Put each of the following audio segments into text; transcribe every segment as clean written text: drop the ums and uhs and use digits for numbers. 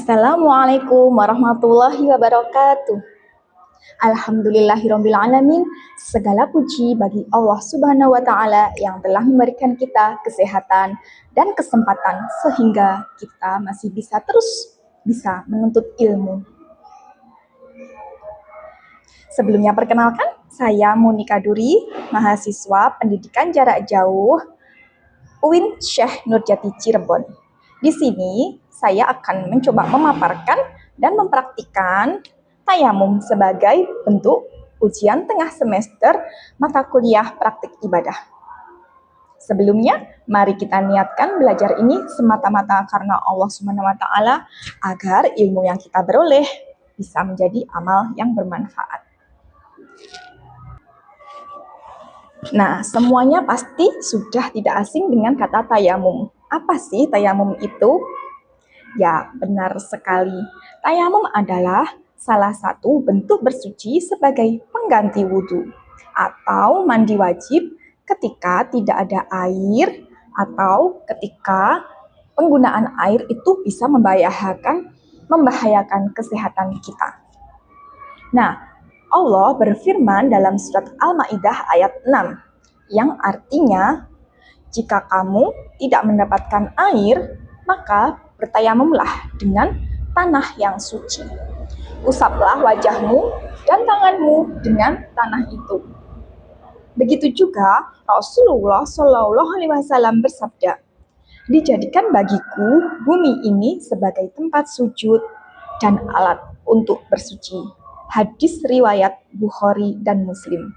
Assalamualaikum warahmatullahi wabarakatuh. Alhamdulillahirabbil alamin. Segala puji bagi Allah Subhanahu wa taala yang telah memberikan kita kesehatan dan kesempatan sehingga kita masih bisa menuntut ilmu. Sebelumnya perkenalkan, saya Monika Duri, mahasiswa pendidikan jarak jauh UIN Syekh Nurjati Cirebon. Di sini saya akan mencoba memaparkan dan mempraktikkan tayamum sebagai bentuk ujian tengah semester mata kuliah praktik ibadah. Sebelumnya, mari kita niatkan belajar ini semata-mata karena Allah Subhanahu wa taala agar ilmu yang kita beroleh bisa menjadi amal yang bermanfaat. Nah, semuanya pasti sudah tidak asing dengan kata tayamum. Apa sih tayamum itu? Ya, benar sekali. Tayamum adalah salah satu bentuk bersuci sebagai pengganti wudhu atau mandi wajib ketika tidak ada air atau ketika penggunaan air itu bisa membahayakan kesehatan kita. Nah, Allah berfirman dalam surat Al-Maidah ayat 6 yang artinya, jika kamu tidak mendapatkan air, maka bertayamumlah dengan tanah yang suci. Usaplah wajahmu dan tanganmu dengan tanah itu. Begitu juga Rasulullah Shallallahu Alaihi Wasallam bersabda, dijadikan bagiku bumi ini sebagai tempat sujud dan alat untuk bersuci. Hadis riwayat Bukhari dan Muslim.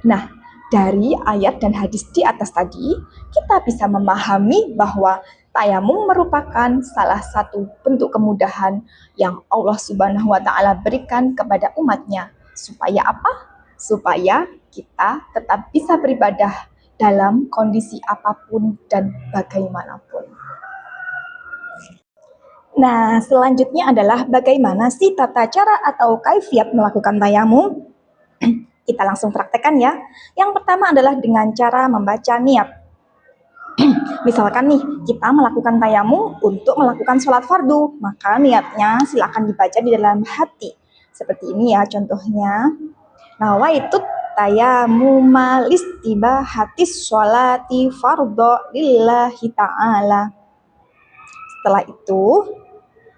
Nah, dari ayat dan hadis di atas tadi, kita bisa memahami bahwa tayamum merupakan salah satu bentuk kemudahan yang Allah Subhanahu wa taala berikan kepada umatnya. Supaya apa? Supaya kita tetap bisa beribadah dalam kondisi apapun dan bagaimanapun. Nah, selanjutnya adalah bagaimana sih tata cara atau kaifiat melakukan tayamum? Kita langsung praktekkan ya. Yang pertama adalah dengan cara membaca niat. Misalkan nih, kita melakukan tayamum untuk melakukan sholat fardu, maka niatnya silakan dibaca di dalam hati. Seperti ini ya contohnya. Nawaitut tayamuma listibahatis sholati fardhu lillahi ta'ala. Setelah itu,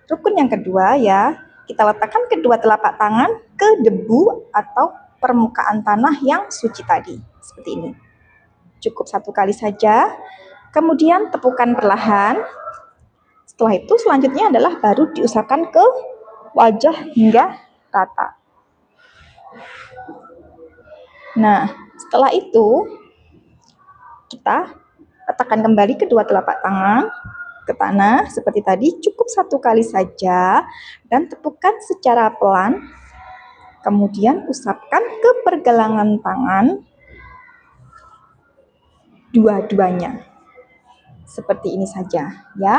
rukun yang kedua ya, kita letakkan kedua telapak tangan ke debu atau permukaan tanah yang suci tadi. Seperti ini. Cukup satu kali saja. Kemudian tepukan perlahan. Setelah itu selanjutnya adalah baru diusapkan ke wajah hingga rata. Nah, setelah itu kita letakkan kembali kedua telapak tangan ke tanah seperti tadi, cukup satu kali saja dan tepukan secara pelan. Kemudian usapkan ke pergelangan tangan dua-duanya. Seperti ini saja ya.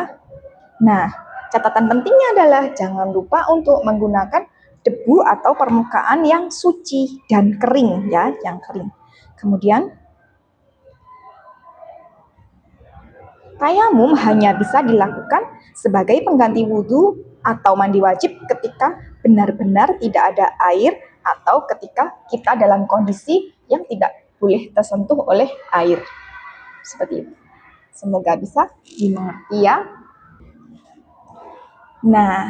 Nah, catatan pentingnya adalah jangan lupa untuk menggunakan debu atau permukaan yang suci dan kering ya, yang kering. Kemudian tayamum hanya bisa dilakukan sebagai pengganti wudhu atau mandi wajib ketika benar-benar tidak ada air atau ketika kita dalam kondisi yang tidak boleh tersentuh oleh air. Seperti itu. Semoga bisa dimengerti ya. Nah,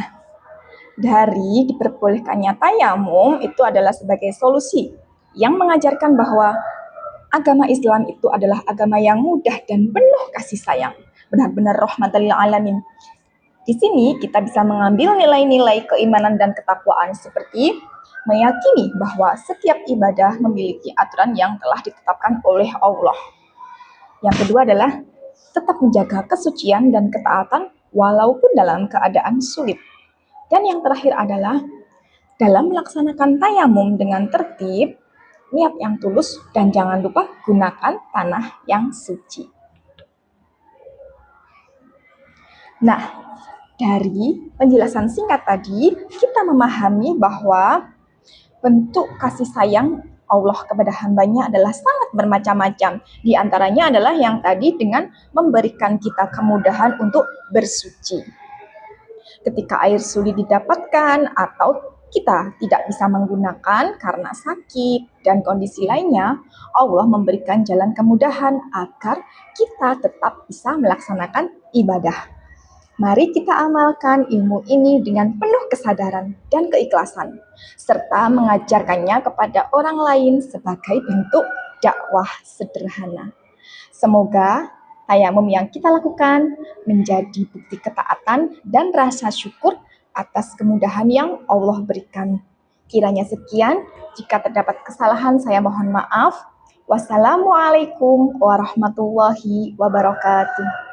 dari diperbolehkannya tayamum itu adalah sebagai solusi yang mengajarkan bahwa agama Islam itu adalah agama yang mudah dan penuh kasih sayang. Benar-benar rahmatan lil alamin. Di sini kita bisa mengambil nilai-nilai keimanan dan ketakwaan seperti meyakini bahwa setiap ibadah memiliki aturan yang telah ditetapkan oleh Allah. Yang kedua adalah tetap menjaga kesucian dan ketaatan walaupun dalam keadaan sulit. Dan yang terakhir adalah dalam melaksanakan tayamum dengan tertib, niat yang tulus, dan jangan lupa gunakan tanah yang suci. Nah, dari penjelasan singkat tadi, kita memahami bahwa bentuk kasih sayang Allah kepada hambanya adalah sangat bermacam-macam. Di antaranya adalah yang tadi dengan memberikan kita kemudahan untuk bersuci. Ketika air sulit didapatkan atau kita tidak bisa menggunakan karena sakit dan kondisi lainnya, Allah memberikan jalan kemudahan agar kita tetap bisa melaksanakan ibadah. Mari kita amalkan ilmu ini dengan penuh kesadaran dan keikhlasan, serta mengajarkannya kepada orang lain sebagai bentuk dakwah sederhana. Semoga tayamum yang kita lakukan menjadi bukti ketaatan dan rasa syukur atas kemudahan yang Allah berikan. Kiranya sekian, jika terdapat kesalahan saya mohon maaf. Wassalamualaikum warahmatullahi wabarakatuh.